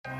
So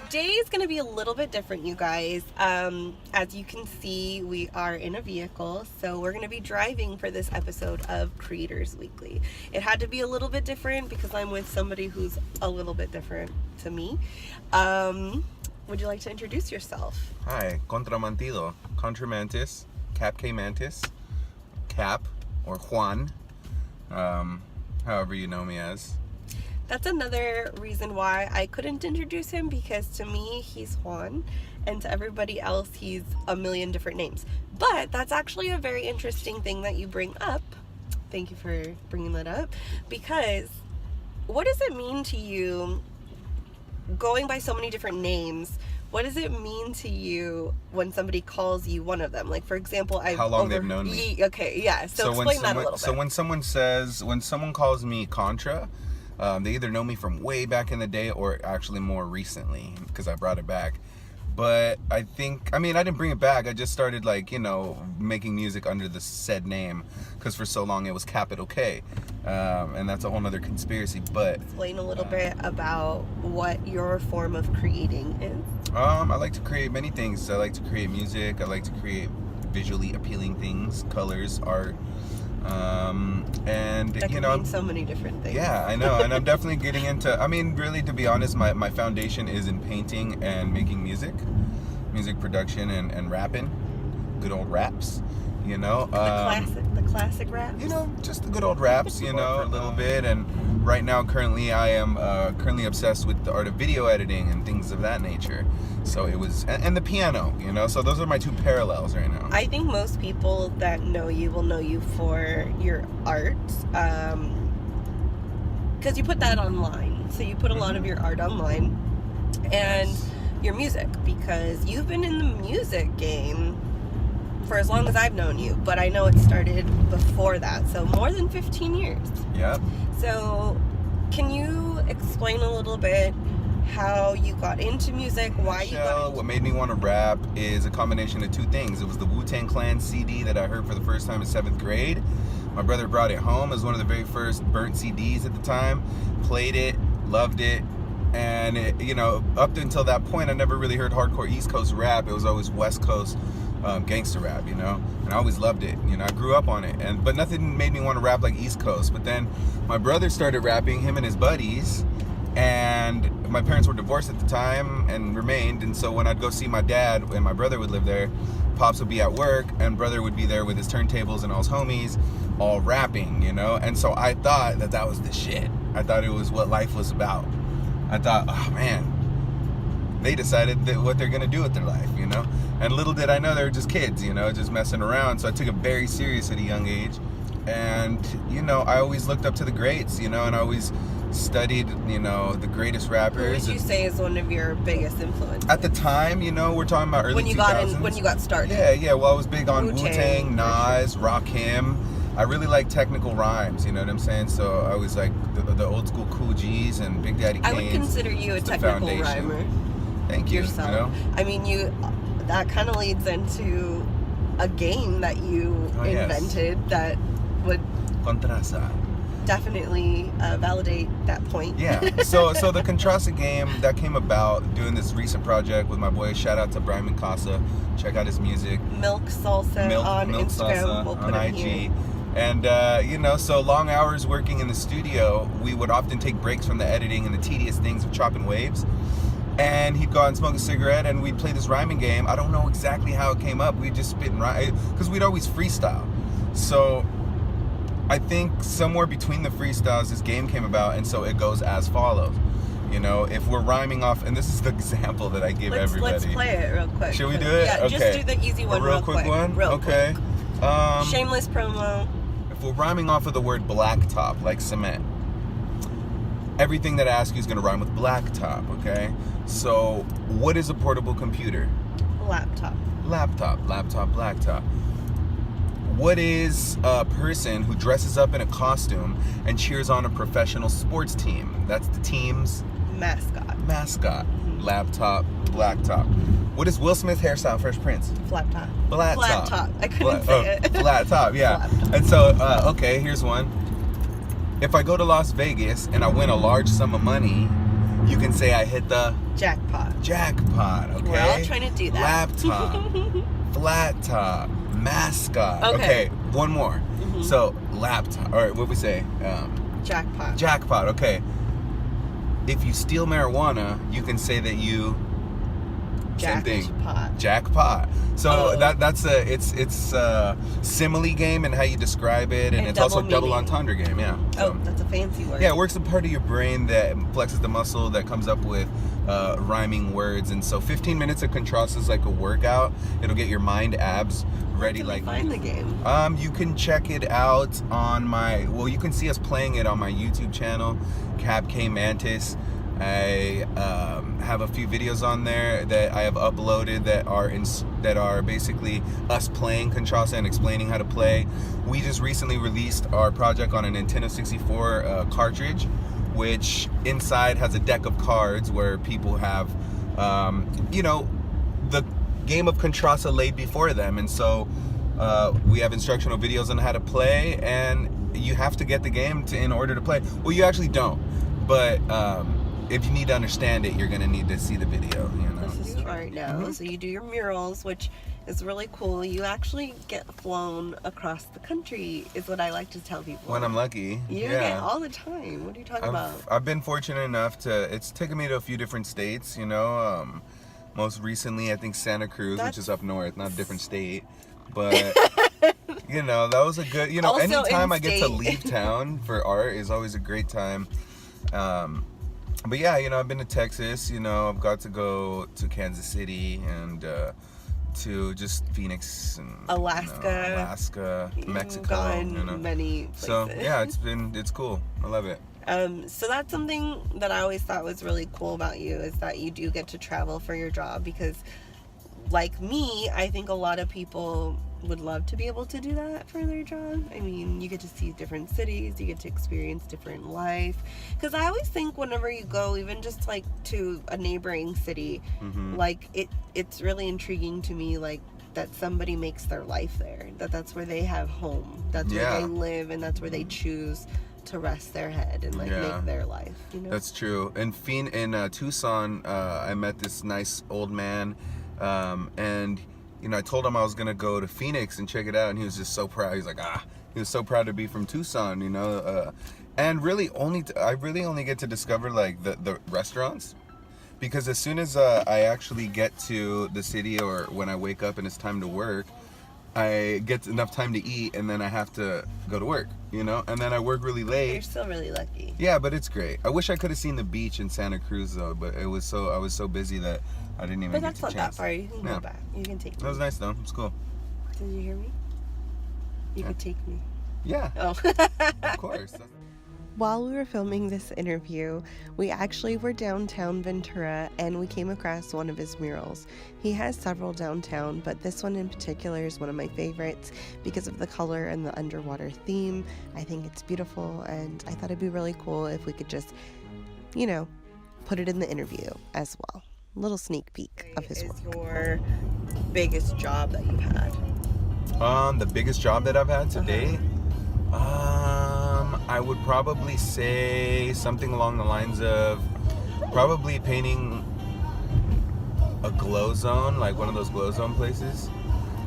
today is going to be a little bit different, you guys. As you can see, we are in a vehicle, so we're going to be driving for this episode of Creators Weekly. It had to be a little bit different because I'm with somebody who's a little bit different to me. Would you like to introduce yourself? Hi, Contra Mantis, Cap K Mantis, Cap, or Juan, however you know me as. That's another reason why I couldn't introduce him, because to me, he's Juan, and to everybody else, he's a million different names. But that's actually a very interesting thing that you bring up. Thank you for bringing that up, because what does it mean to you, going by so many different names? What does it mean to you when somebody calls you one of them? Like, for example, how long they've known me. Okay, yeah. So explain that a little bit. So when someone calls me Contra, they either know me from way back in the day or actually more recently, because I brought it back. But I didn't bring it back. I just started, making music under the said name, because for so long it was capital K. And that's a whole other conspiracy. But explain a little bit about what your form of creating is. I like to create many things. I like to create music. I like to create visually appealing things, colors, art. And that can mean so many different things. Yeah, I know. And I'm definitely getting into, really, to be honest, my foundation is in painting and making music production and rapping, good old raps, the classic raps, just the good old raps, a little bit. And right now, currently, I am currently obsessed with the art of video editing and things of that nature. So it was, and the piano, so those are my two parallels right now. I think most people that know you will know you for your art, because you put that online. So you put a lot of your art online, and your music, because you've been in the music game for as long as I've known you, but I know it started before that, so more than 15 years. Yep. So can you explain a little bit how you got into music, why you got into... What made me want to rap is a combination of two things. It was the Wu-Tang Clan CD that I heard for the first time in 7th grade. My brother brought it home. It was one of the very first burnt CDs at the time. Played it, loved it, and it, up until that point, I never really heard hardcore East Coast rap. It was always West Coast gangster rap, and I always loved it. I grew up on it, but nothing made me want to rap like East Coast. But then my brother started rapping, him and his buddies, and my parents were divorced at the time and remained, and so when I'd go see my dad and my brother would live there, Pops would be at work and brother would be there with his turntables and all his homies, all rapping, and so I thought that was the shit. I thought it was what life was about. I thought, oh man, they decided that what they're gonna do with their life, and little did I know they were just kids, just messing around. So I took it very serious at a young age, and I always looked up to the greats, and I always studied, the greatest rappers. Who would you say is one of your biggest influences? At the time, we're talking about early 2000s. When you got started. Yeah, well, I was big on Wu-Tang, Nas, Rakim. I really like technical rhymes, you know what I'm saying? So I was like the old school Cool G's and Big Daddy Kane's. I would consider you a technical rhymer. Thank you. Yourself. That kind of leads into a game that you invented that would KONTRASA. Definitely validate that point. Yeah. So the KONTRASA game that came about doing this recent project with my boy. Shout out to Brian Mikasa. Check out his music. Milk Salsa on Milk Instagram. Salsa We'll put on it IG. Here. And so long hours working in the studio, we would often take breaks from the editing and the tedious things of chopping waves. And he'd go out and smoke a cigarette, and we'd play this rhyming game. I don't know exactly how it came up. We'd just spit and rhyme, because we'd always freestyle. So I think somewhere between the freestyles, this game came about, and so it goes as follows. If we're rhyming off, and this is the example that I give everybody. Let's play it real quick. Should we do it? Yeah, okay. Just do the easy one real quick. Real quick. Shameless promo. If we're rhyming off of the word blacktop, like cement, everything that I ask you is going to rhyme with blacktop, okay? So, what is a portable computer? Laptop. Laptop, blacktop. What is a person who dresses up in a costume and cheers on a professional sports team? That's the team's mascot. laptop, blacktop. What is Will Smith's hairstyle, Fresh Prince? Flat top. Flat Flat top. I couldn't say it. Flat top, yeah. Flat top. And so, okay, here's one. If I go to Las Vegas and I win a large sum of money, you can say I hit the Jackpot. jackpot, okay? We're all trying to do that. Laptop, flat top, mascot. Okay. One more. Mhm. So, laptop, or what we say? Jackpot. Jackpot, okay. If you steal marijuana, you can say that you... Same thing. Jackpot. Jackpot. So Oh. that's a simile game and how you describe it, and it's also a double meaning. entendre game. Yeah. So, Oh, that's a fancy word. yeah, it works a part of your brain that flexes the muscle that comes up with rhyming words, and so 15 minutes of KONTRASA is like a workout. It'll get your mind abs ready. Where Like can we find the game. you can check it out on my. Well, you can see us playing it on my YouTube channel, Cap K Mantis. I have a few videos on there that I have uploaded that are basically us playing KONTRASA and explaining how to play. We just recently released our project on a Nintendo 64 cartridge, which inside has a deck of cards where people have, the game of KONTRASA laid before them, and so we have instructional videos on how to play, and you have to get the game in order to play. Well, you actually don't, but if you need to understand it, you're gonna need to see the video. This is right now. So you do your murals, which is really cool. You actually get flown across the country, is what I like to tell people. When I'm lucky. You get all the time. What are you talking about? I've been fortunate enough to. It's taken me to a few different states. Most recently, I think Santa Cruz, which is up north, not a different state, but. That was a good. Also Anytime I get to in-state. leave town for art is always a great time. But yeah, I've been to Texas. I've got to go to Kansas City and to just Phoenix and Alaska. Mexico. Gone many places. So yeah, it's cool. I love it. So that's something that I always thought was really cool about you, is that you do get to travel for your job, because like me, I think a lot of people would love to be able to do that for their job. I mean, you get to see different cities, you get to experience different life. Because I always think whenever you go, even just like to a neighboring city, like it's really intriguing to me, like that somebody makes their life there, that's where they have home, that's where they live, and that's where they choose to rest their head and like make their life. That's true. In Tucson, I met this nice old man, and I told him I was gonna go to Phoenix and check it out, and he was just so proud. He's like, he was so proud to be from Tucson, and really I really only get to discover like the restaurants, because as soon as I actually get to the city, or when I wake up and it's time to work, I get enough time to eat, and then I have to go to work, and then I work really late. You're still really lucky. Yeah, but it's great. I wish I could have seen the beach in Santa Cruz though, but I was so busy that I didn't even But get that's the not chance. that far. You can go back. You can take me. That was nice though. It's cool. Did you hear me? You could take me. Yeah. Oh. Of course. While we were filming this interview, we actually were downtown Ventura, and we came across one of his murals. He has several downtown, but this one in particular is one of my favorites because of the color and the underwater theme. I think it's beautiful, and I thought it'd be really cool if we could just, put it in the interview as well. A little sneak peek of his work. What is your biggest job that you've had? The biggest job that I've had to date? I would probably say something along the lines of probably painting a glow zone, like one of those glow zone places,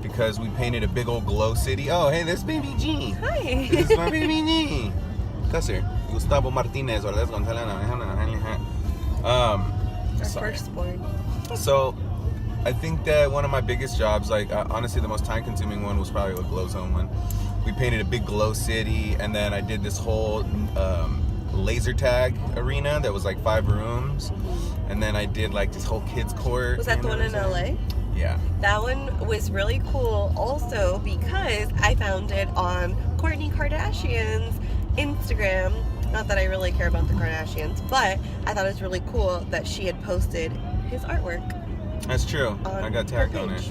because we painted a big old glow city. Oh, hey, there's Baby G. Hi. This is my Baby G. Cousin, Gustavo Martinez, or let's go Firstborn. So I think that one of my biggest jobs, like honestly the most time consuming one, was probably a glow zone one. We painted a big glow city, and then I did this whole laser tag arena that was like 5 rooms, and then I did like this whole kids court. Was that the one in LA? Yeah. That one was really cool also because I found it on Kourtney Kardashian's Instagram. Not that I really care about the Kardashians, but I thought it was really cool that she had posted his artwork. That's true. I got tagged on it.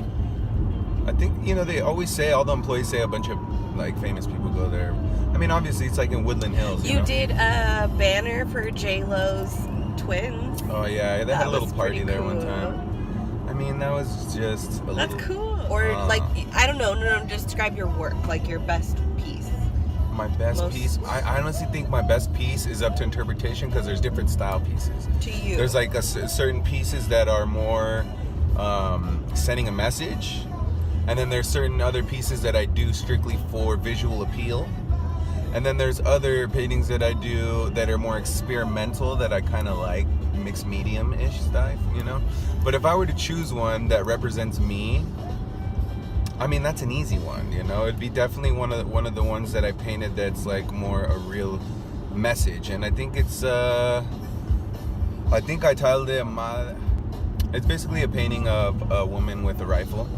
I think, they always say, all the employees say a bunch of like famous people go there. I mean, obviously it's like in Woodland Hills. You did a banner for J-Lo's twins. Oh yeah, they had a little was party pretty there one cool. time. I mean, that was just a That's little... cool. Or like, I don't know. No, describe your work, like your best piece. My best piece? I honestly think my best piece is up to interpretation because there's different style pieces. To you. There's like certain pieces that are more sending a message, and then there's certain other pieces that I do strictly for visual appeal. And then there's other paintings that I do that are more experimental that I kind of like, mixed medium-ish stuff, you know? But if I were to choose one that represents me, I mean, that's an easy one, you know? It'd be definitely one of the ones that I painted that's like more a real message. And I think it's, I think I titled it, it's basically a painting of a woman with a rifle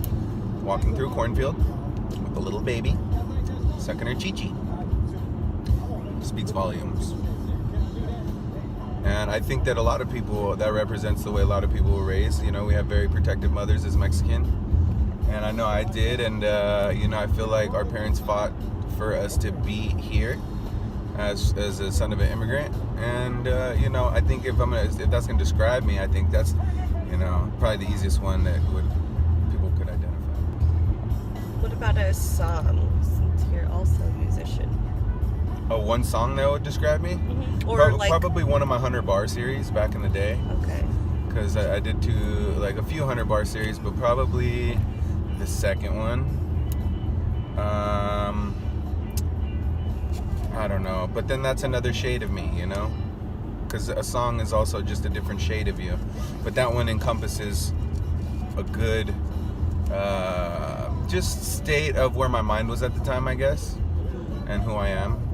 walking through a cornfield with a little baby sucking her chi-chi. Speaks volumes. And I think that a lot of people, that represents the way a lot of people were raised. You know, we have very protective mothers as Mexican, and I know I did, and you know, I feel like our parents fought for us to be here as a son of an immigrant. And you know, I think if that's gonna describe me, I think that's, you know, probably the easiest one that people could identify. What about a song, since you're also a musician? Oh, one song that would describe me? Mm-hmm. Or probably one of my 100 bar series back in the day. Okay. Because I did a few 100 bar series, but probably the second one. I don't know, but then that's another shade of me, you know? Because a song is also just a different shade of you. But that one encompasses a good just state of where my mind was at the time, I guess, and who I am.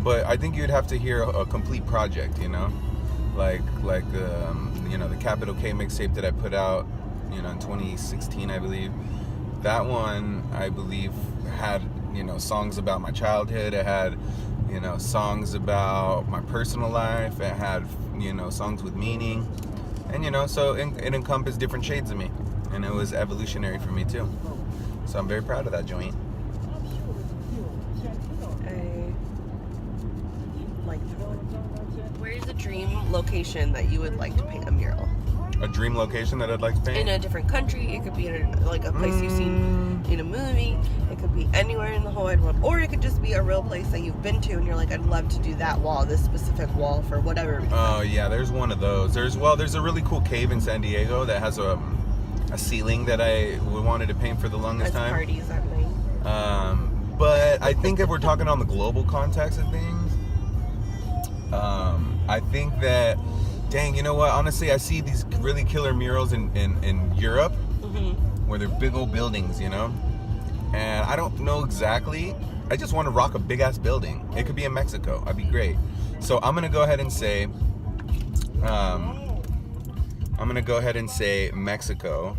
But I think you'd have to hear a complete project, you know, like you know, the Capital K mixtape that I put out, you know, in 2016, I believe. That one, I believe, had, you know, songs about my childhood. It had, you know, songs about my personal life. It had, you know, songs with meaning, and you know, so it encompassed different shades of me, and it was evolutionary for me too. So I'm very proud of that joint. Where's a dream location that you would like to paint a mural? A dream location that I'd like to paint? In a different country. It could be in a place you've seen in a movie. It could be anywhere in the whole wide world. Or it could just be a real place that you've been to and you're like, I'd love to do that wall, this specific wall, for whatever reason. Oh yeah, there's one of those. There's a really cool cave in San Diego that has a ceiling that I wanted to paint for the longest time. Parties at night. But I think if we're talking on the global context of things, I think that, dang, you know what? Honestly, I see these really killer murals in Europe, where they're big old buildings, you know? And I don't know exactly. I just want to rock a big ass building. It could be in Mexico. I'd be great. So I'm gonna go ahead and say, Mexico.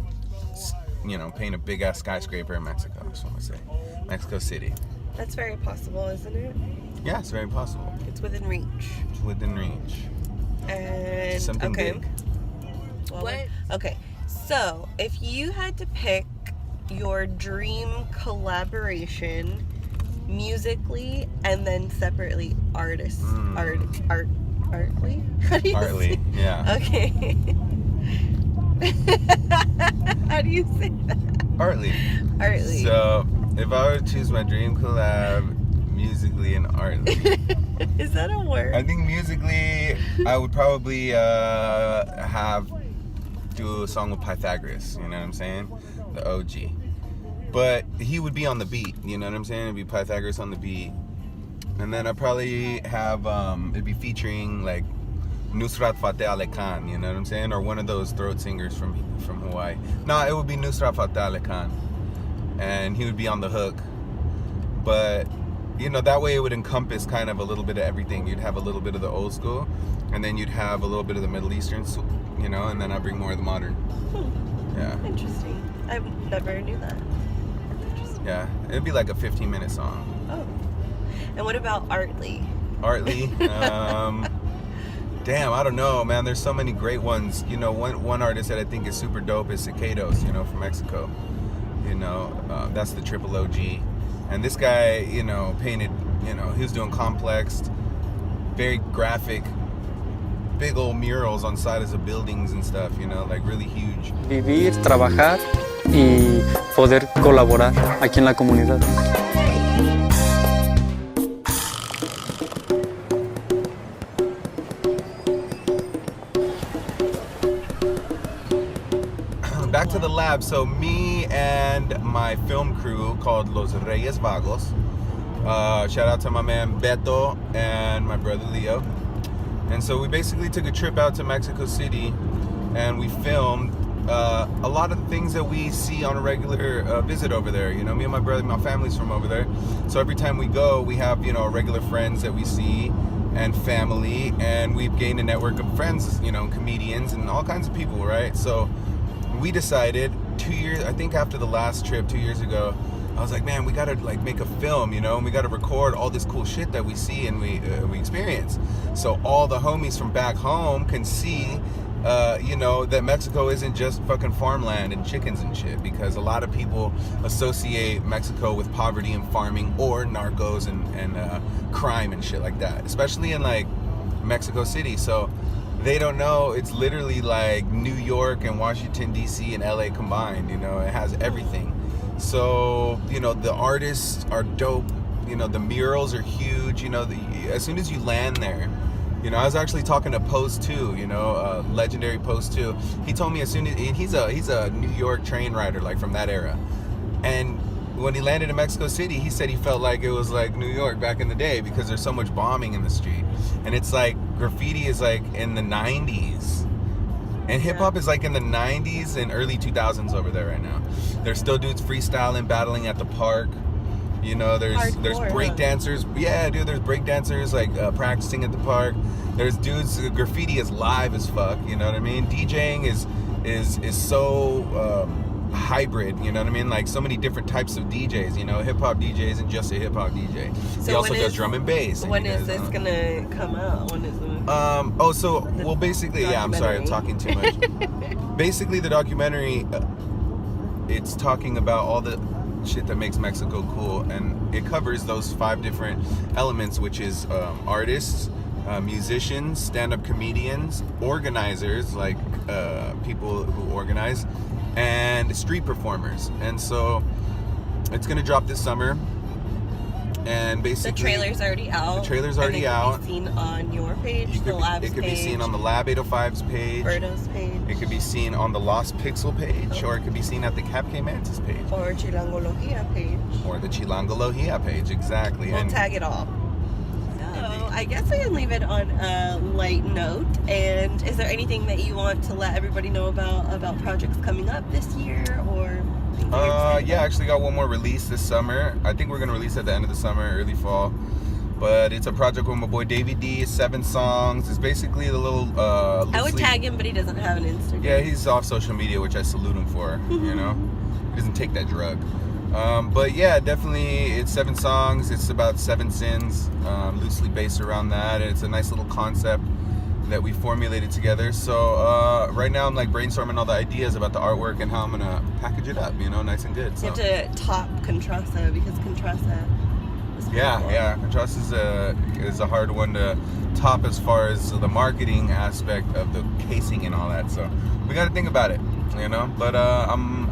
You know, paint a big ass skyscraper in Mexico. That's what I'm gonna say. Mexico City. That's very possible, isn't it? Yeah, it's very possible. It's within reach. It's within reach. And something big. Well, what? Okay, so if you had to pick your dream collaboration musically and then separately artly? How do you Artly, yeah. Okay. How do you say that? Artly. So if I were to choose my dream collab musically and artly, is that a word? I think musically I would probably do a song with Pythagoras, you know what I'm saying? The OG. But he would be on the beat, you know what I'm saying? It'd be Pythagoras on the beat. And then I'd probably have it'd be featuring like Nusrat Fateh Ali Khan, you know what I'm saying? Or one of those throat singers from Hawaii. No, it would be Nusrat Fateh Ali Khan. And he would be on the hook. But, you know, that way it would encompass kind of a little bit of everything. You'd have a little bit of the old school, and then you'd have a little bit of the Middle Eastern, you know, and then I'd bring more of the modern. Yeah. Interesting. I never knew that. Interesting. Yeah, it'd be like a 15-minute song. Oh. And what about artly? Artly? Damn, I don't know, man. There's so many great ones. You know, one artist that I think is super dope is Cicados, you know, from Mexico. You know, that's the triple OG. And this guy, you know, painted, you know, he was doing complex, very graphic big old murals on sides of buildings and stuff, you know, like really huge. Vivir, trabajar y poder colaborar aquí en la comunidad. Back to the lab. So me and my film crew called Los Reyes Vagos. Shout out to my man Beto and my brother Leo. And so we basically took a trip out to Mexico City and we filmed a lot of the things that we see on a regular visit over there. You know, me and my brother, my family's from over there. So every time we go, we have, you know, regular friends that we see and family, and we've gained a network of friends, you know, comedians and all kinds of people, right? So we decided 2 years, I think after the last trip 2 years ago, I was like, man, we gotta like make a film, you know, and we gotta record all this cool shit that we see and we experience, so all the homies from back home can see, you know, that Mexico isn't just fucking farmland and chickens and shit, because a lot of people associate Mexico with poverty and farming or narcos and crime and shit like that, especially in like Mexico City. So they don't know it's literally like New York and Washington DC and LA combined, you know, it has everything. So, you know, the artists are dope, you know, the murals are huge, you know, as soon as you land there, you know, I was actually talking to Post 2, you know, legendary Post 2. He told me as soon as, he's a New York train rider, like from that era. And when he landed in Mexico City, he said he felt like it was like New York back in the day because there's so much bombing in the street. And it's like graffiti is like in the 90s. And hip hop is like in the 90s and early 2000s over there right now. There's still dudes freestyling, battling at the park. You know, there's break dancers. Yeah, dude, there's break dancers like practicing at the park. There's dudes. Graffiti is live as fuck. You know what I mean? DJing is so hybrid. You know what I mean? Like so many different types of DJs. You know, hip hop DJ isn't just a hip hop DJ. So he also does drum and bass. When is this gonna come out? When is it? Well, basically, yeah. I'm sorry, I'm talking too much. Basically, the documentary, it's talking about all the shit that makes Mexico cool, and it covers those 5 different elements, which is artists, musicians, stand-up comedians, organizers, like people who organize, and street performers. And so it's gonna drop this summer. And basically, the trailer's already out. The trailer's already out. It can be seen on your page, the Lab's page. It could be seen on the Lab 805's page. Birdo's page. It could be seen on the Lost Pixel page, or it could be seen at the Cap K Mantis page. Or Chilangología page. Or the Chilangología page, exactly. We'll tag it all. So I guess we can leave it on a light note. And is there anything that you want to let everybody know about projects coming up this year, or? Yeah, I actually got one more release this summer. I think we're gonna release at the end of the summer, early fall. But it's a project with my boy Davey D. 7 songs. It's basically the little. I would tag him, but he doesn't have an Instagram. Yeah, he's off social media, which I salute him for. You know, he doesn't take that drug. But yeah, definitely, it's 7 songs. It's about 7 sins, loosely based around that. And it's a nice little concept that we formulated together. So right now I'm like brainstorming all the ideas about the artwork and how I'm gonna package it up, you know, nice and good. So. You have to top KONTRASA, because KONTRASA is cool. Yeah, KONTRASA is a hard one to top as far as the marketing aspect of the casing and all that. So we got to think about it, you know. But I'm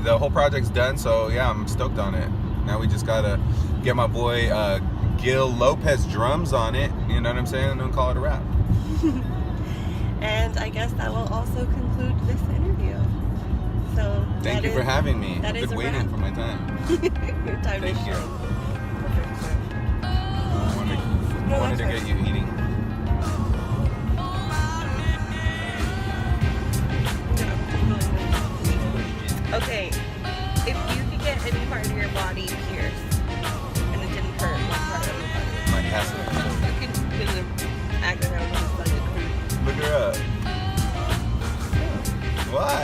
the whole project's done, so yeah, I'm stoked on it. Now we just gotta get my boy Gil Lopez drums on it, you know what I'm saying, and then call it a wrap. And I guess that will also conclude this interview. So thank you for having me. I've been waiting for my time. Your time Thank is you. short. I wanted to get you eating. Okay, if you could get any part of your body pierced and it didn't hurt, what part of your body? My ass. You can act around with like a creep. Look her up. Why?